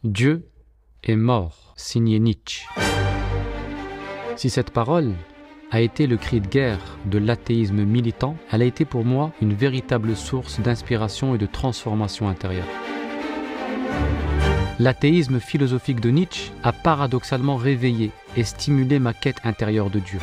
Dieu est mort, signé Nietzsche. Si cette parole a été le cri de guerre de l'athéisme militant, elle a été pour moi une véritable source d'inspiration et de transformation intérieure. L'athéisme philosophique de Nietzsche a paradoxalement réveillé et stimulé ma quête intérieure de Dieu.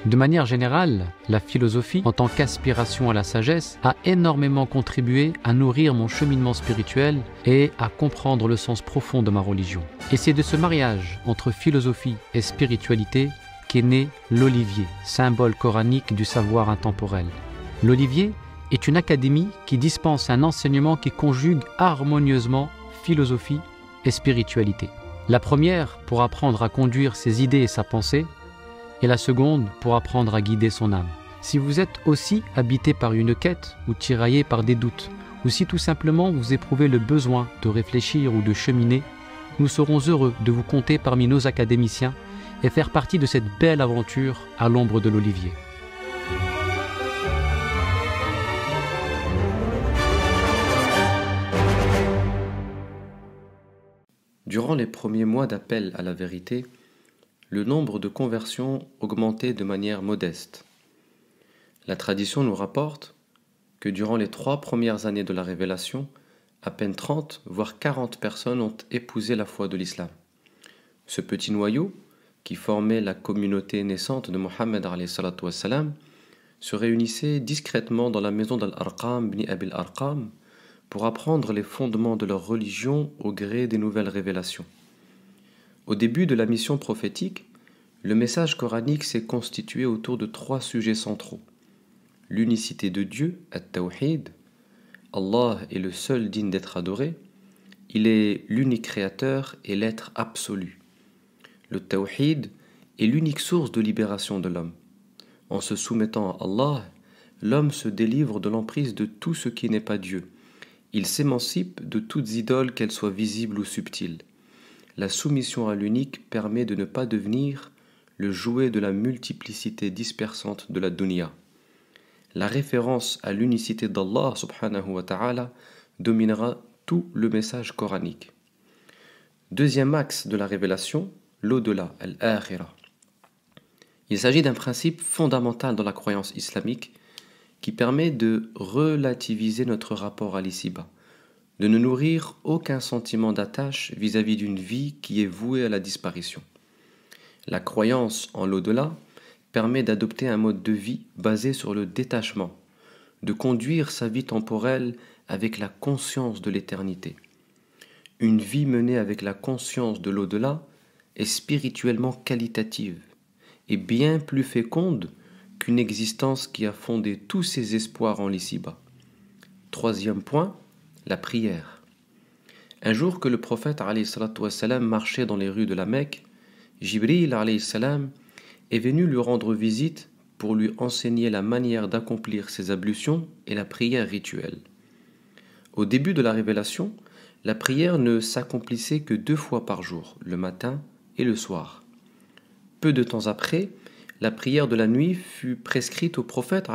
De manière générale, la philosophie, en tant qu'aspiration à la sagesse, a énormément contribué à nourrir mon cheminement spirituel et à comprendre le sens profond de ma religion. Et c'est de ce mariage entre philosophie et spiritualité qu'est né l'olivier, symbole coranique du savoir intemporel. L'olivier est une académie qui dispense un enseignement qui conjugue harmonieusement philosophie et spiritualité. La première pour apprendre à conduire ses idées et sa pensée, et la seconde pour apprendre à guider son âme. Si vous êtes aussi habité par une quête ou tiraillé par des doutes, ou si tout simplement vous éprouvez le besoin de réfléchir ou de cheminer, nous serons heureux de vous compter parmi nos académiciens et faire partie de cette belle aventure à l'ombre de l'olivier. Durant les premiers mois d'appel à la vérité, le nombre de conversions augmentait de manière modeste. La tradition nous rapporte que durant les 3 premières années de la révélation, à peine 30 voire 40 personnes ont épousé la foi de l'islam. Ce petit noyau, qui formait la communauté naissante de Mohammed se réunissait discrètement dans la maison d'Al-Arqam ibn Abil Arqam pour apprendre les fondements de leur religion au gré des nouvelles révélations. Au début de la mission prophétique, le message coranique s'est constitué autour de 3 sujets centraux. L'unicité de Dieu, At-Tawhid, Allah est le seul digne d'être adoré, il est l'unique créateur et l'être absolu. Le Tawhid est l'unique source de libération de l'homme. En se soumettant à Allah, l'homme se délivre de l'emprise de tout ce qui n'est pas Dieu. Il s'émancipe de toutes idoles, qu'elles soient visibles ou subtiles. La soumission à l'unique permet de ne pas devenir le jouet de la multiplicité dispersante de la dunya. La référence à l'unicité d'Allah subhanahu wa ta'ala dominera tout le message coranique. Deuxième axe de la révélation, l'au-delà, al-akhirah. Il s'agit d'un principe fondamental dans la croyance islamique qui permet de relativiser notre rapport à l'ici-bas, de ne nourrir aucun sentiment d'attache vis-à-vis d'une vie qui est vouée à la disparition. La croyance en l'au-delà permet d'adopter un mode de vie basé sur le détachement, de conduire sa vie temporelle avec la conscience de l'éternité. Une vie menée avec la conscience de l'au-delà est spirituellement qualitative et bien plus féconde qu'une existence qui a fondé tous ses espoirs en l'ici-bas. Troisième point, la prière. Un jour que le prophète marchait dans les rues de la Mecque, Jibril est venu lui rendre visite pour lui enseigner la manière d'accomplir ses ablutions et la prière rituelle. Au début de la révélation, la prière ne s'accomplissait que 2 fois par jour, le matin et le soir. Peu de temps après, la prière de la nuit fut prescrite au prophète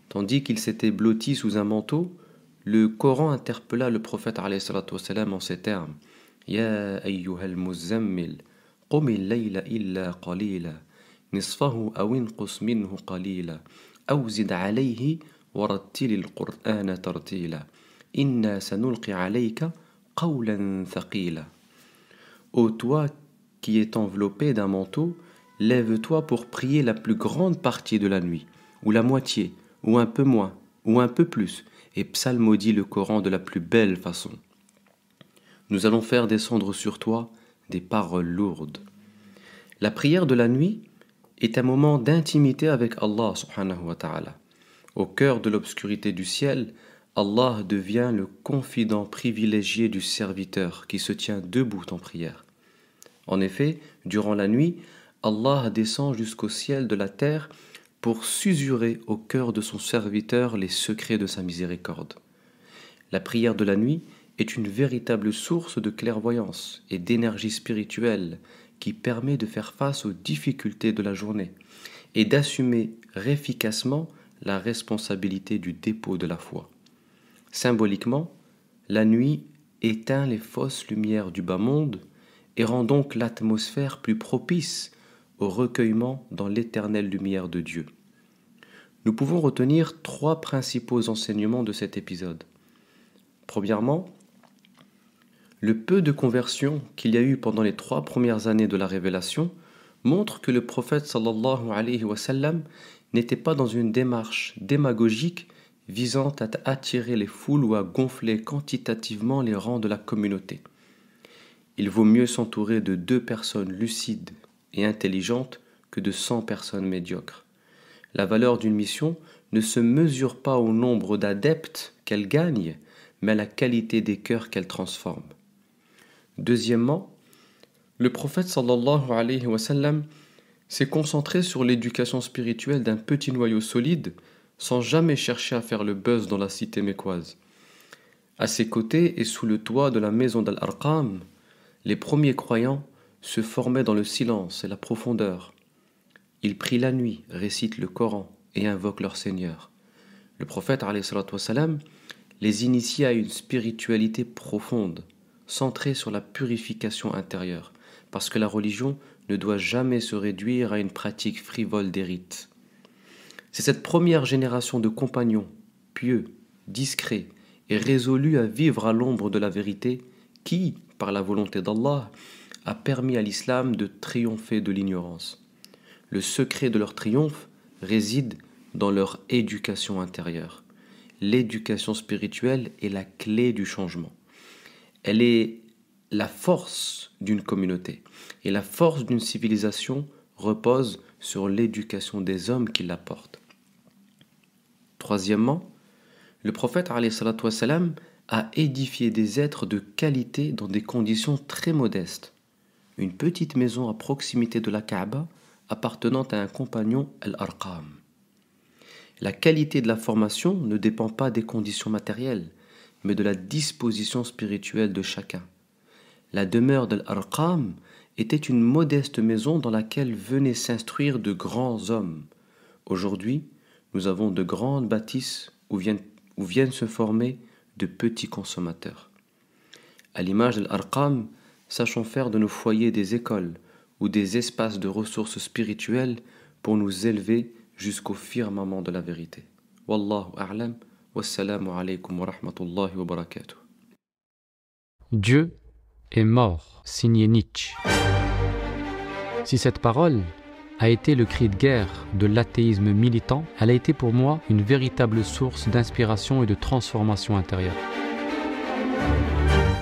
Tandis qu'il s'était blotti sous un manteau, le Coran interpella le prophète en ces termes: Ya ayyuhal muzammil, qum al-layla illa qalila, nisfahu aw inqus minhu qalila, aw zid alayhi warattil al-Qur'ana tartila, inna sanulqi alayka qawlan thaqila. Ô toi qui es enveloppé d'un manteau, lève-toi pour prier la plus grande partie de la nuit, ou la moitié, ou un peu moins, ou un peu plus, et psalmodie le Coran de la plus belle façon. Nous allons faire descendre sur toi des paroles lourdes. La prière de la nuit est un moment d'intimité avec Allah subhanahu wa ta'ala. Au cœur de l'obscurité du ciel, Allah devient le confident privilégié du serviteur qui se tient debout en prière. En effet, durant la nuit, Allah descend jusqu'au ciel de la terre pour susurrer au cœur de son serviteur les secrets de sa miséricorde. La prière de la nuit est une véritable source de clairvoyance et d'énergie spirituelle qui permet de faire face aux difficultés de la journée et d'assumer efficacement la responsabilité du dépôt de la foi. Symboliquement, la nuit éteint les fausses lumières du bas monde et rend donc l'atmosphère plus propice au recueillement dans l'éternelle lumière de Dieu. Nous pouvons retenir 3 principaux enseignements de cet épisode. Premièrement, le peu de conversions qu'il y a eu pendant les 3 premières années de la révélation montre que le prophète sallallahu alayhi wa sallam n'était pas dans une démarche démagogique visant à attirer les foules ou à gonfler quantitativement les rangs de la communauté. Il vaut mieux s'entourer de 2 personnes lucides et intelligentes que de 100 personnes médiocres. La valeur d'une mission ne se mesure pas au nombre d'adeptes qu'elle gagne, mais à la qualité des cœurs qu'elle transforme. Deuxièmement, le prophète sallallahu alayhi wa sallam s'est concentré sur l'éducation spirituelle d'un petit noyau solide sans jamais chercher à faire le buzz dans la cité mécoise. À ses côtés et sous le toit de la maison d'Al-Arqam, les premiers croyants se formaient dans le silence et la profondeur. Ils prient la nuit, récitent le Coran et invoquent leur Seigneur. Le prophète alayhi salatu wa salam les initie à une spiritualité profonde, centrée sur la purification intérieure, parce que la religion ne doit jamais se réduire à une pratique frivole des rites. C'est cette première génération de compagnons, pieux, discrets et résolus à vivre à l'ombre de la vérité, qui, par la volonté d'Allah, a permis à l'islam de triompher de l'ignorance. Le secret de leur triomphe réside dans leur éducation intérieure. L'éducation spirituelle est la clé du changement. Elle est la force d'une communauté. Et la force d'une civilisation repose sur l'éducation des hommes qui la portent. Troisièmement, le prophète alayhi salatu wa salam a édifié des êtres de qualité dans des conditions très modestes. Une petite maison à proximité de la Kaaba appartenant à un compagnon Al-Arqam. La qualité de la formation ne dépend pas des conditions matérielles, mais de la disposition spirituelle de chacun. La demeure d'Al-Arqam était une modeste maison dans laquelle venaient s'instruire de grands hommes. Aujourd'hui, nous avons de grandes bâtisses où viennent se former de petits consommateurs. À l'image d'Al-Arqam, sachons faire de nos foyers des écoles ou des espaces de ressources spirituelles pour nous élever jusqu'au firmament de la vérité. Wallahu a'lam, wassalamu alaykum wa rahmatullahi wa barakatuh. Dieu est mort, signé Nietzsche. Si cette parole a été le cri de guerre de l'athéisme militant, elle a été pour moi une véritable source d'inspiration et de transformation intérieure.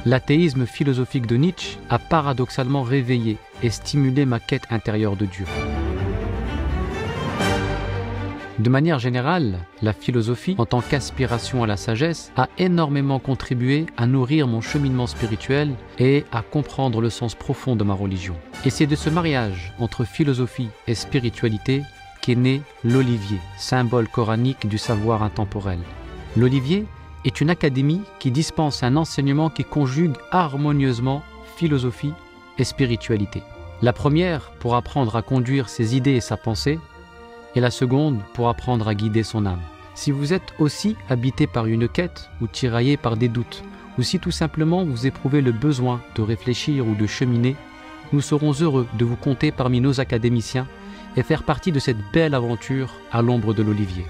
L'athéisme philosophique de Nietzsche a paradoxalement réveillé et stimulé ma quête intérieure de Dieu. De manière générale, la philosophie, en tant qu'aspiration à la sagesse, a énormément contribué à nourrir mon cheminement spirituel et à comprendre le sens profond de ma religion. Et c'est de ce mariage entre philosophie et spiritualité qu'est né l'olivier, symbole coranique du savoir intemporel. L'olivier est une académie qui dispense un enseignement qui conjugue harmonieusement philosophie et spiritualité. La première pour apprendre à conduire ses idées et sa pensée, et la seconde pour apprendre à guider son âme. Si vous êtes aussi habité par une quête ou tiraillé par des doutes, ou si tout simplement vous éprouvez le besoin de réfléchir ou de cheminer, nous serons heureux de vous compter parmi nos académiciens et faire partie de cette belle aventure à l'ombre de l'olivier.